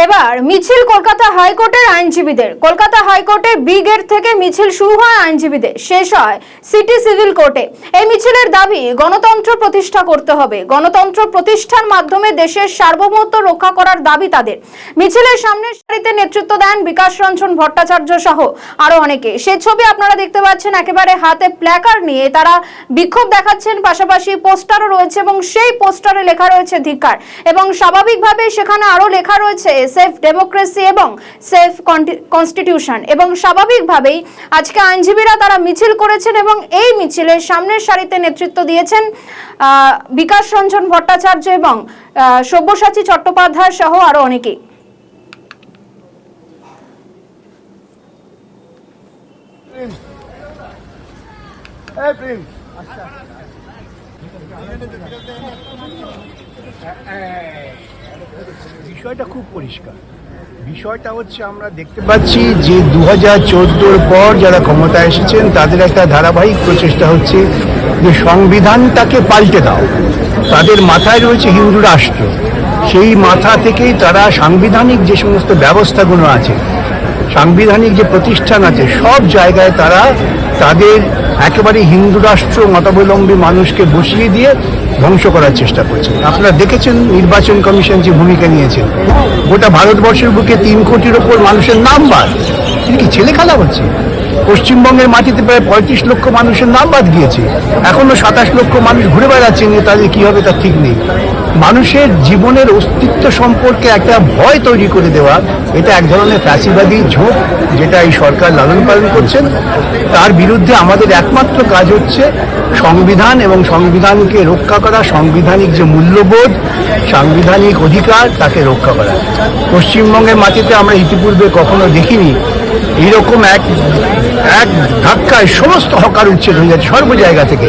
এবার মিছিল কলকাতা হাইকোর্টের আইনজীবীদের। কলকাতা হাইকোর্টে বি গেট থেকে মিছিল শুরু হয় আইনজীবীদের, শেষ হয় সিটি সিভিল কোর্টে। এই মিছিলের দাবি গণতন্ত্র প্রতিষ্ঠা করতে হবে, গণতন্ত্র প্রতিষ্ঠার মাধ্যমে দেশের সার্বভৌমত্ব রক্ষা করার দাবি তাদের। মিছিলের সামনের সারিতে নেতৃত্ব দেন বিকাশ রঞ্জন ভট্টাচার্য সহ আরো অনেকে। সেই ছবি আপনারা দেখতে পাচ্ছেন, একেবারে হাতে প্ল্যাকার্ড নিয়ে তারা বিক্ষোভ দেখাচ্ছেন, পাশাপাশি পোস্টারও রয়েছে এবং সেই পোস্টারে লেখা রয়েছে ধিক্কার, এবং স্বাভাবিকভাবে সেখানে আরো লেখা রয়েছে সেফ ডেমোক্রেসি এবং সেফ কনস্টিটিউশন। এবং স্বাভাবিকভাবেই আজকে আইনজীবীরা তারা মিছিল করেছেন এবং এই মিছিলের সামনের সারিতে নেতৃত্ব দিয়েছেন বিকাশ রঞ্জন ভট্টাচার্য এবং সব্যসাচী চট্টোপাধ্যায় সহ আরো অনেকেই। বিষয়টা খুব পরিষ্কার। বিষয়টা হচ্ছে আমরা দেখতে পাচ্ছি যে 2014-র পর যারা ক্ষমতায় এসেছেন তাদের একটা ধারাবাহিক প্রচেষ্টা হচ্ছে যে সংবিধানটাকে পাল্টে দাও। তাদের মাথায় রয়েছে হিন্দু রাষ্ট্র, সেই মাথা থেকেই তারা সাংবিধানিক যে সমস্ত ব্যবস্থাগুলো আছে, সাংবিধানিক যে প্রতিষ্ঠান আছে, সব জায়গায় তারা তাদের একেবারে হিন্দু রাষ্ট্র মতাবলম্বী মানুষকে বসিয়ে দিয়ে ধ্বংস করার চেষ্টা করছে। আপনারা দেখেছেন নির্বাচন কমিশন যে ভূমিকা নিয়েছে, গোটা ভারতবর্ষের বুকে 3 কোটির ওপর মানুষের নাম বাদ। এটা কি ছেলে খেলা হচ্ছে? পশ্চিমবঙ্গের মাটিতে প্রায় 35 লক্ষ মানুষের নাম বাদ গিয়েছে, এখনো 27 লক্ষ মানুষ ঘুরে বেড়াচ্ছেন, তাদের কি হবে তার ঠিক নেই। মানুষের জীবনের অস্তিত্ব সম্পর্কে একটা ভয় তৈরি করে দেওয়া, এটা এক ধরনের ফ্যাসিবাদী ঝোঁক যেটা এই সরকার লালন পালন করছেন। তার বিরুদ্ধে আমাদের একমাত্র কাজ হচ্ছে সংবিধান এবং সংবিধানকে রক্ষা করা, সাংবিধানিক যে মূল্যবোধ, সাংবিধানিক অধিকার তাকে রক্ষা করা। পশ্চিমবঙ্গের মাটিতে আমরা ইতিপূর্বে কখনো দেখিনি এইরকম এক ধাক্কায় সমস্ত হকার উচ্ছেদ হয়ে যাচ্ছে সর্ব জায়গা থেকে।